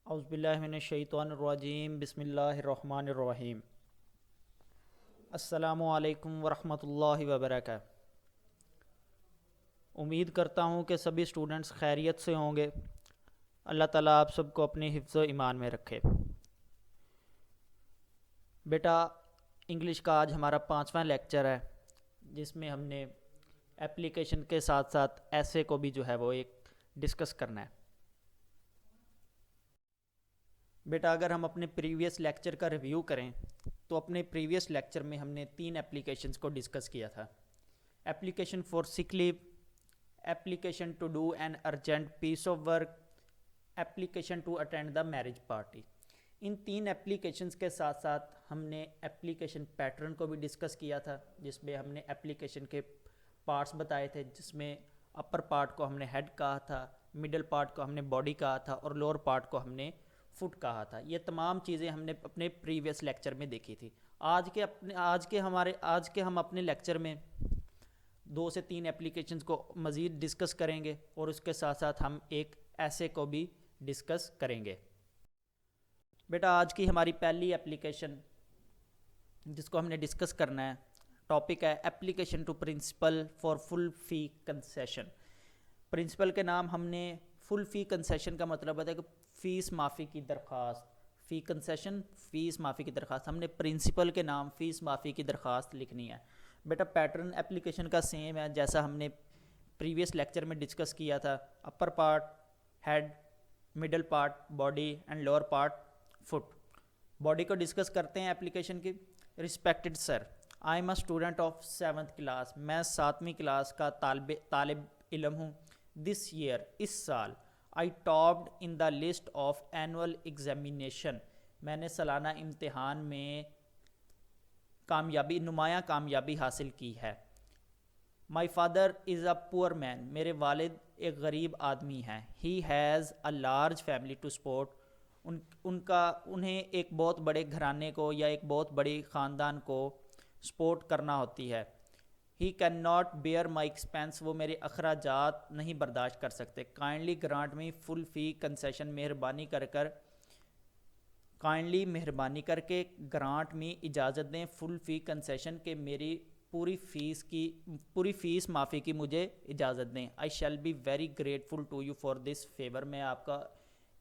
اعوذ باللہ من الشیطان الرجیم بسم اللہ الرحمن الرحیم۔ السلام علیکم ورحمۃ اللہ وبرکاتہ۔ امید کرتا ہوں کہ سبھی اسٹوڈنٹس خیریت سے ہوں گے۔ اللہ تعالیٰ آپ سب کو اپنے حفظ و ایمان میں رکھے۔ بیٹا انگلش کا آج ہمارا 5واں لیکچر ہے، جس میں ہم نے ایپلیکیشن کے ساتھ ساتھ ایسے کو بھی جو ہے وہ ایک ڈسکس کرنا ہے۔ بیٹا اگر ہم اپنے پریویس لیکچر کا ریویو کریں تو اپنے پریویس لیکچر میں ہم نے 3 ایپلیکیشنز کو ڈسکس کیا تھا۔ Application for sick leave, application to do an urgent piece of work, application to attend the marriage party. ان 3 ایپلیکیشنز کے ساتھ ساتھ ہم نے ایپلیکیشن پیٹرن کو بھی ڈسکس کیا تھا، جس میں ہم نے ایپلیکیشن کے پارٹس بتائے تھے، جس میں اپر پارٹ کو ہم نے ہیڈ کہا تھا، مڈل پارٹ کو ہم نے باڈی کہا تھا اور لوور پارٹ کو ہم نے فٹ کہا تھا۔ یہ تمام چیزیں ہم نے اپنے پریویس لیکچر میں دیکھی تھی۔ آج کے ہم اپنے لیکچر میں 2 سے 3 ایپلیکیشنز کو مزید ڈسکس کریں گے اور اس کے ساتھ ساتھ ہم ایک ایسے کو بھی ڈسکس کریں گے۔ بیٹا آج کی ہماری پہلی ایپلیکیشن جس کو ہم نے ڈسکس کرنا ہے، ٹاپک ہے application to principal for full fee concession. Principal کے نام ہم نے فل فی کنسیشن کا مطلب ہے کہ فیس معافی کی درخواست، فی کنسیشن فیس معافی کی درخواست۔ ہم نے پرنسپل کے نام فیس معافی کی درخواست لکھنی ہے۔ بیٹا پیٹرن ایپلیکیشن کا سیم ہے جیسا ہم نے پریویس لیکچر میں ڈسکس کیا تھا۔ Upper part head, middle part body and lower part foot. Body کو ڈسکس کرتے ہیں ایپلیکیشن کی۔ Respected sir, I am a student of 7th class, میں 7ویں کلاس کا طالب علم ہوں۔ دس ایئر، اس سال، I topped in the list of annual examination, میں نے سالانہ امتحان میں نمایاں کامیابی حاصل کی ہے۔ مائی فادر از اے پور مین، میرے والد ایک غریب آدمی ہیں۔ He has a large family to support, انہیں ایک بہت بڑے گھرانے کو یا ایک بہت بڑی خاندان کو سپورٹ کرنا ہوتی ہے۔ He can not bear my expense, وہ میرے اخراجات نہیں برداشت کر سکتے۔ کائنڈلی گرانٹ می فل فی کنسیشن، مہربانی کر کے گرانٹ می اجازت دیں، فل فی کنسیشن کہ میری پوری فیس معافی کی مجھے اجازت دیں۔ I shall be very grateful to you for this favour, میں آپ کا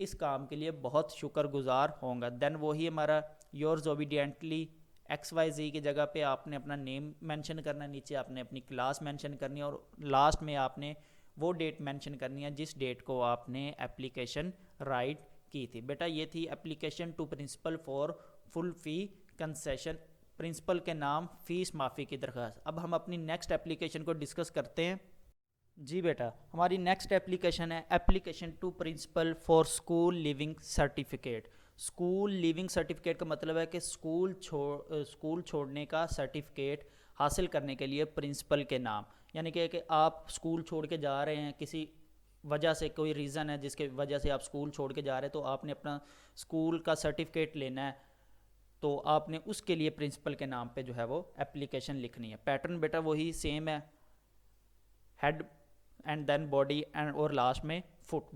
اس کام کے لیے بہت شکر گزار ہوں گا۔ دین وہی ہمارا یورز اوبیڈینٹلی XYZ کی جگہ پہ آپ نے اپنا نیم مینشن کرنا ہے، نیچے آپ نے اپنی کلاس مینشن کرنی ہے اور لاسٹ میں آپ نے وہ ڈیٹ مینشن کرنی ہے جس ڈیٹ کو آپ نے ایپلیکیشن رائٹ کی تھی۔ بیٹا یہ تھی application to principal for full fee concession, principal کے نام فیس معافی کی درخواست۔ اب ہم اپنی نیکسٹ ایپلیکیشن کو ڈسکس کرتے ہیں۔ جی بیٹا ہماری نیکسٹ ایپلیکیشن ہے application to principal for school leaving certificate. School leaving certificate کا مطلب ہے کہ اسکول چھوڑنے کا سرٹیفکیٹ حاصل کرنے کے لیے پرنسپل کے نام، یعنی کہ آپ اسکول چھوڑ کے جا رہے ہیں، کسی وجہ سے کوئی ریزن ہے جس کی وجہ سے آپ اسکول چھوڑ کے جا رہے ہیں، تو آپ نے اپنا اسکول کا سرٹیفکیٹ لینا ہے، تو آپ نے اس کے لیے پرنسپل کے نام پہ جو ہے وہ ایپلیکیشن لکھنی ہے۔ پیٹرن بیٹا وہی سیم ہے، head and then body and اور لاسٹ میں فٹ۔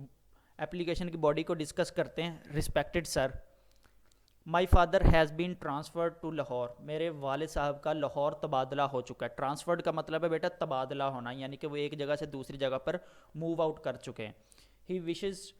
ایپلیکیشن کی باڈی کو ڈسکس کرتے ہیں۔ Respected sir, my father has been transferred to Lahore, میرے والد صاحب کا لاہور تبادلہ ہو چکا ہے۔ ٹرانسفرڈ کا مطلب ہے بیٹا تبادلہ ہونا، یعنی کہ وہ ایک جگہ سے دوسری جگہ پر موو آؤٹ کر چکے ہیں۔ He wishes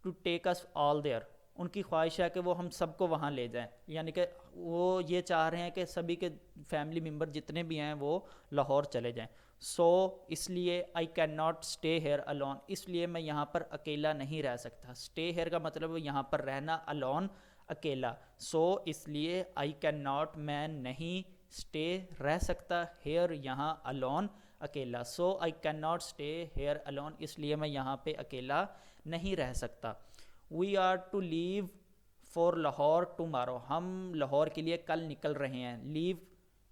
to take us all there, ان کی خواہش ہے کہ وہ ہم سب کو وہاں لے جائیں، یعنی کہ وہ یہ چاہ رہے ہیں کہ سبھی کے فیملی ممبر جتنے بھی ہیں وہ لاہور چلے جائیں۔ سو اس لیے I can not stay here alone, اس لیے میں یہاں پر اکیلا نہیں رہ سکتا۔ اسٹے ہیئر کا مطلب یہاں پر رہنا، الون اکیلا۔ سو اس لیے آئی کین ناٹ، میں نہیں، اسٹے رہ سکتا، ہیئر یہاں، الون اکیلا۔ So I can not stay here alone, اس لیے میں یہاں پہ اکیلا نہیں رہ سکتا۔ We are to leave for Lahore tomorrow, ہم لاہور کے لیے کل نکل رہے ہیں۔ لیو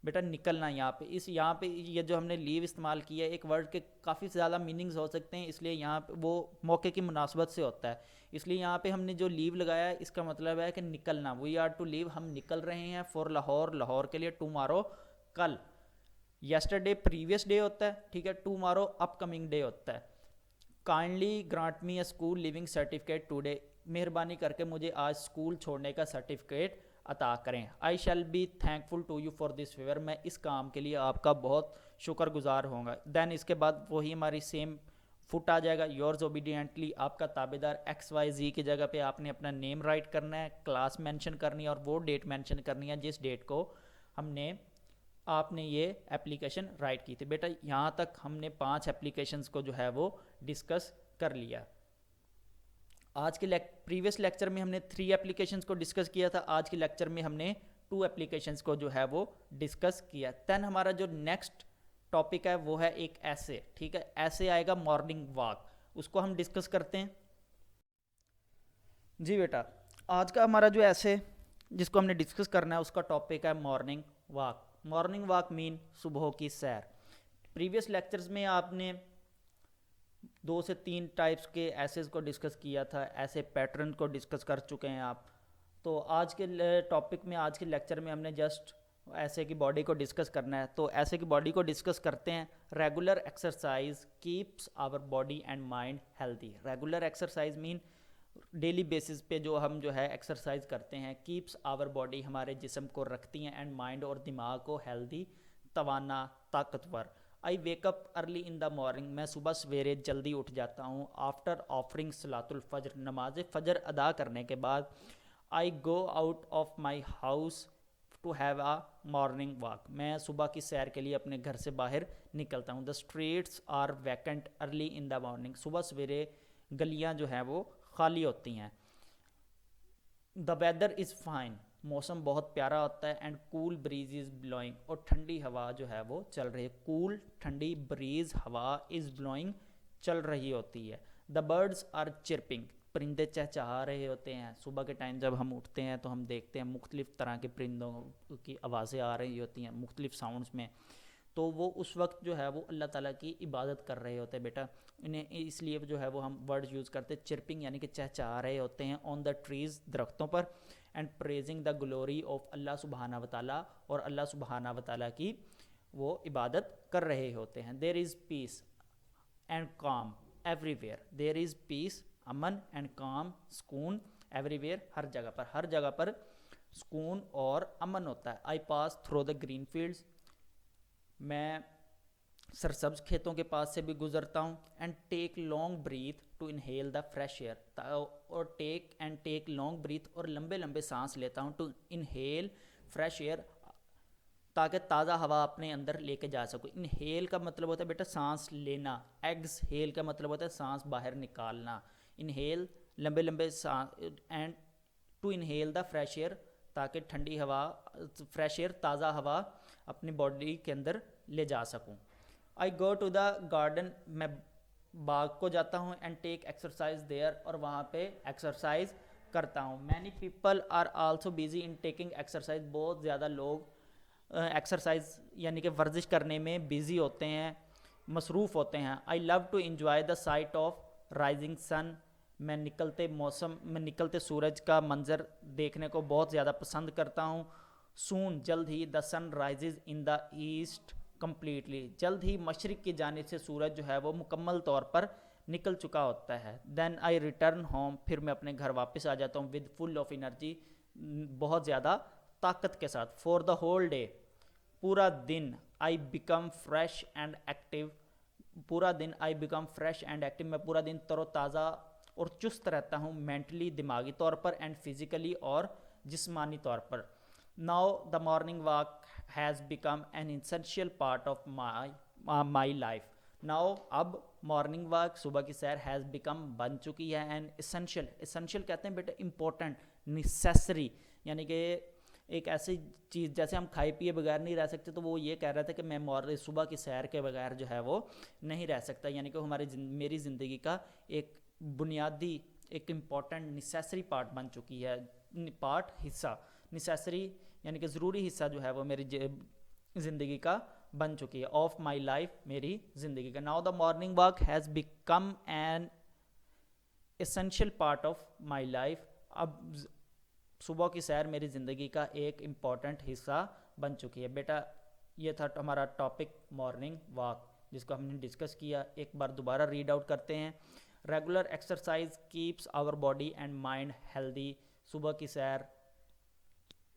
بیٹا نکلنا، یہاں پہ یہ جو ہم نے لیو استعمال کیا ہے، ایک ورڈ کے کافی زیادہ میننگز ہو سکتے ہیں، اس لیے یہاں پہ وہ موقع کی مناسبت سے ہوتا ہے، اس لیے یہاں پہ ہم نے جو لیو لگایا ہے اس کا مطلب ہے کہ نکلنا۔ وی آر ٹو لیو، ہم نکل رہے ہیں، فار لاہور، لاہور کے لیے، ٹمارو کل۔ یسٹرڈے پریویس ڈے ہوتا ہے، ٹھیک ہے، ٹمارو اپ کمنگ ڈے ہوتا ہے۔ Kindly grant me a school leaving certificate today, مہربانی کر کے مجھے آج اسکول چھوڑنے کا سرٹیفکیٹ عطا کریں. I shall be thankful to you for this favour. میں اس کام کے لیے آپ کا بہت شکر گزار ہوں گا. دین اس کے بعد وہی ہماری سیم فٹ آ جائے گا. یورز اوبیڈینٹلی, آپ کا تابع دار ایکس وائی زی کی جگہ پہ آپ نے اپنا نیم رائٹ کرنا ہے, کلاس مینشن کرنی ہے اور وہ ڈیٹ مینشن کرنی ہے جس ڈیٹ کو آپ نے یہ اپلیکیشن رائٹ کی تھی. بیٹا یہاں تک ہم نے 5 اپلیکیشنز کو جو ہے وہ ڈسکس کر لیا. آج کے پریویس لیکچر میں ہم نے 3 اپلیکیشنز کو ڈسکس کیا تھا. آج کے لیکچر میں ہم نے 2 اپلیکیشنز کو جو ہے وہ ڈسکس کیا. دین ہمارا جو نیکسٹ ٹاپک ہے وہ ہے ایک ایسے. ٹھیک ہے, ایسے آئے گا مارننگ واک, اس کو ہم ڈسکس کرتے ہیں. جی بیٹا, آج کا ہمارا جو ایسے جس کو ہم نے ڈسکس کرنا ہے اس کا ٹاپک ہے مارننگ واک. مارننگ واک مین صبح کی سیر. پریویس لیکچرز میں آپ نے 2 سے 3 ٹائپس کے ایسیز کو ڈسکس کیا تھا, ایسے پیٹرن کو ڈسکس کر چکے ہیں آپ. تو آج کے ٹاپک میں, آج کے لیکچر میں ہم نے جسٹ ایسے کی باڈی کو ڈسکس کرنا ہے. تو ایسے کی باڈی کو ڈسکس کرتے ہیں. Regular exercise keeps our body and mind healthy. Regular exercise مین ڈیلی بیسس پہ جو ہم جو ہے ایکسرسائز کرتے ہیں. کیپس آور باڈی ہمارے جسم کو رکھتی ہیں, اینڈ مائنڈ اور دماغ کو ہیلدی, توانا, طاقتور. آئی wake up early in the morning. میں صبح سویرے جلدی اٹھ جاتا ہوں. آفٹر آفرنگ صلاۃ الفجر. نماز فجر ادا کرنے کے بعد I go out of my house to have a morning walk. میں صبح کی سیر کے لیے اپنے گھر سے باہر نکلتا ہوں. The streets are vacant early in the morning. صبح سویرے گلیاں جو ہیں وہ خالی ہوتی ہیں. The weather is fine. موسم بہت پیارا ہوتا ہے. And cool breeze is blowing. اور ٹھنڈی ہوا جو ہے وہ چل رہی ہے. کول ٹھنڈی بریز ہوا از بلوئنگ چل رہی ہوتی ہے. The birds are chirping. پرندے چہچہا رہے ہوتے ہیں. صبح کے ٹائم جب ہم اٹھتے ہیں تو ہم دیکھتے ہیں مختلف طرح کے پرندوں کی آوازیں آ رہی ہوتی ہیں مختلف ساؤنڈز میں. تو وہ اس وقت جو ہے وہ اللہ تعالیٰ کی عبادت کر رہے ہوتے ہیں بیٹا. انہیں اس لیے جو ہے وہ ہم ورڈ یوز کرتے ہیں چرپنگ, یعنی کہ چہچہا رہے ہوتے ہیں. آن دا ٹریز, درختوں پر. And praising the glory of Allah سبحانہ و تعالیٰ, اور اللہ سبحانہ و تعالیٰ کی وہ عبادت کر رہے ہوتے ہیں. There is peace and calm everywhere. There is peace, امن, اینڈ کام, سکون, ایوری ویئر, ہر جگہ پر. ہر جگہ پر سکون اور امن ہوتا ہے. I pass through the green fields. میں سرسبز کھیتوں کے پاس سے بھی گزرتا ہوں. And take long breath to inhale the fresh air. اور ٹیک لانگ بریتھ, اور لمبے لمبے سانس لیتا ہوں. ٹو انہیل فریش ایئر, تاکہ تازہ ہوا اپنے اندر لے کے جا سکوں. انہیل کا مطلب ہوتا ہے بیٹا سانس لینا. ایگزہیل کا مطلب ہوتا ہے سانس باہر نکالنا. انہیل لمبے لمبے سانس, and to inhale the fresh air, تاکہ ٹھنڈی ہوا, فریش ایئر, تازہ ہوا اپنی باڈی کے اندر لے جا سکوں. آئی گو ٹو دا گارڈن. میں باغ کو جاتا ہوں. اینڈ ٹیک ایکسرسائز دیئر, اور وہاں پہ ایکسرسائز کرتا ہوں. Many people are also busy in taking exercise. بہت زیادہ لوگ ایکسرسائز یعنی کہ ورزش کرنے میں بیزی ہوتے ہیں, مصروف ہوتے ہیں. I love to enjoy the sight of rising sun. میں نکلتے سورج کا منظر دیکھنے کو بہت زیادہ پسند کرتا ہوں. سون, جلد ہی. دا سن رائزز ان دا ایسٹ کمپلیٹلی. جلد ہی مشرق کی جانب سے سورج جو ہے وہ مکمل طور پر نکل چکا ہوتا ہے. Then I return home. پھر میں اپنے گھر واپس آ جاتا ہوں. ود فل آف انرجی, بہت زیادہ طاقت کے ساتھ. فور دا ہول ڈے, پورا دن. I become fresh and active. پورا دن I become fresh and active. میں پورا دن تر و تازہ اور چست رہتا ہوں. مینٹلی, دماغی طور پر. اینڈ فزیکلی, اور جسمانی طور پر. Now the morning walk has become an essential part of my life. Now, اب مارننگ واک, صبح کی سیر, ہیز بیکم, بن چکی ہے. اینڈ اسینشیل, اسینشیل کہتے ہیں بیٹا امپورٹنٹ, نیسیسری, یعنی کہ ایک ایسی چیز جیسے ہم کھائے پیے بغیر نہیں رہ سکتے, تو وہ یہ کہہ رہا تھا کہ میں صبح کی سیر کے بغیر جو ہے وہ نہیں رہ سکتا. یعنی کہ میری زندگی کا ایک بنیادی, ایک امپورٹنٹ نیسیسری پارٹ بن چکی ہے. پارٹ, حصہ. نیسیسری یعنی کہ ضروری حصہ جو ہے وہ میری زندگی کا بن چکی ہے. آف مائی لائف, میری زندگی کا. Now the morning walk has become an essential part of my life. اب صبح کی سیر میری زندگی کا ایک امپورٹنٹ حصہ بن چکی ہے. بیٹا یہ تھا ہمارا ٹاپک مارننگ واک, جس کو ہم نے ڈسکس کیا. ایک بار دوبارہ ریڈ آؤٹ کرتے ہیں. Regular exercise keeps our body and mind healthy. صبح کی سیر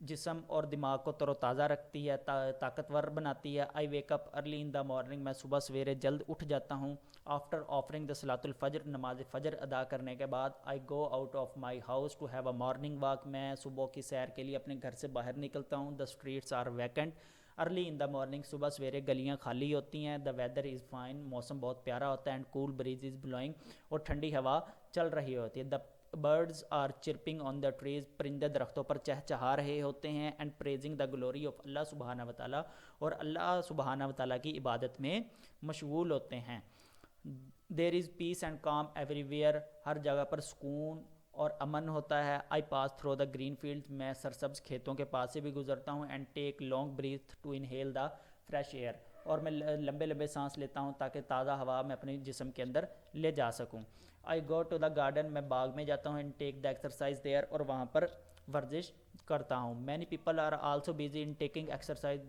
جسم اور دماغ کو تر و تازہ رکھتی ہے, طاقتور بناتی ہے. آئی wake up early in the morning, میں صبح سویرے جلد اٹھ جاتا ہوں. آفٹر آفرنگ دا صلاۃ الفجر, نماز فجر ادا کرنے کے بعد I go out of my house to have a morning walk, میں صبح کی سیر کے لیے اپنے گھر سے باہر نکلتا ہوں. The streets are vacant early in the morning, صبح سویرے گلیاں خالی ہوتی ہیں. دا ویدر از فائن, موسم بہت پیارا ہوتا ہے. And cool breeze is blowing, اور ٹھنڈی ہوا چل رہی ہوتی ہے. The birds are chirping on the trees, پرندے درختوں پر چہچہا رہے ہوتے ہیں. And praising the glory of Allah سبحانہ و تعالیٰ, اور اللہ سبحانہ و تعالیٰ کی عبادت میں مشغول ہوتے ہیں. There is peace and calm everywhere, ہر جگہ پر سکون اور امن ہوتا ہے. I pass through the green field, میں سرسبز کھیتوں کے پاس سے بھی گزرتا ہوں. And take long breath to inhale the fresh air, اور میں لمبے لمبے سانس لیتا ہوں تاکہ تازہ ہوا میں اپنے جسم کے اندر لے جا سکوں. آئی گو ٹو دا گارڈن, میں باغ میں جاتا ہوں. And take the exercise there, اور وہاں پر ورزش کرتا ہوں. Many people are also busy in taking exercise,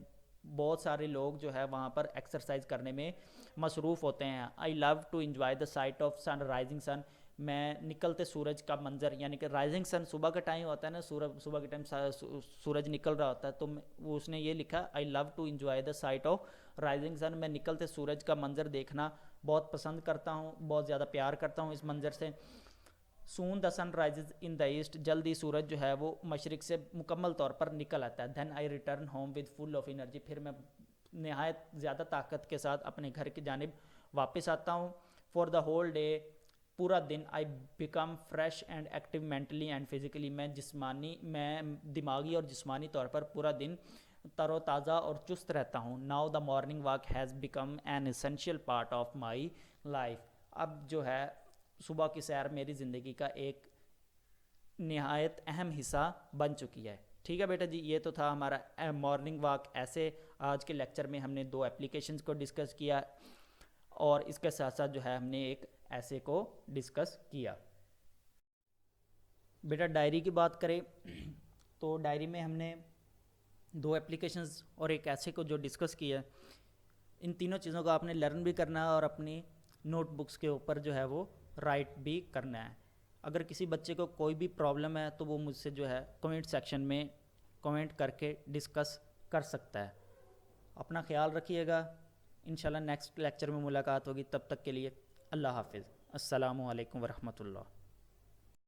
بہت سارے لوگ جو ہے وہاں پر ایکسرسائز کرنے میں مصروف ہوتے ہیں. I love to enjoy the sight of sun rising sun, میں نکلتے سورج کا منظر, یعنی کہ رائزنگ سن صبح کا ٹائم ہوتا ہے نا, صبح کے ٹائم سورج نکل رہا ہوتا ہے, تو وہ اس نے یہ لکھا I love to enjoy the sight of rising sun, میں نکلتے سورج کا منظر دیکھنا بہت پسند کرتا ہوں, بہت زیادہ پیار کرتا ہوں اس منظر سے. سون دا سن رائزز ان دا ایسٹ, جلدی سورج جو ہے وہ مشرق سے مکمل طور پر نکل آتا ہے. Then I return home with full of energy, پھر میں نہایت زیادہ طاقت کے ساتھ اپنے گھر کی جانب واپس آتا ہوں. فار دا ہول ڈے, پورا دن I become fresh and active mentally and physically, میں دماغی اور جسمانی طور پر پورا دن تر و تازہ اور چست رہتا ہوں. Now the morning walk has become an essential part of my life, اب جو ہے صبح کی سیر میری زندگی کا ایک نہایت اہم حصہ بن چکی ہے. ٹھیک ہے بیٹا جی, یہ تو تھا ہمارا مارننگ واک. ایسے آج کے لیکچر میں ہم نے 2 اپلیکیشنز کو ڈسکس کیا, اور اس کے ساتھ ساتھ جو ہے ہم نے ایک ایسے کو ڈسکس کیا. بیٹا ڈائری کی بات کریں تو ڈائری میں ہم نے 2 اپلیکیشنز اور ایک ایسے کو جو ڈسکس کیا, ان تینوں چیزوں کو آپ نے لرن بھی کرنا ہے اور اپنی نوٹ بکس کے اوپر جو ہے وہ رائٹ بھی کرنا ہے. اگر کسی بچے کو کوئی بھی پرابلم ہے تو وہ مجھ سے جو ہے کمنٹ سیکشن میں کمنٹ کر کے ڈسکس کر سکتا ہے. اپنا خیال رکھیے گا, انشاءاللہ نیکسٹ لیکچر میں ملاقات ہوگی. تب تک کے لیے اللہ حافظ. السلام علیکم ورحمۃ اللہ.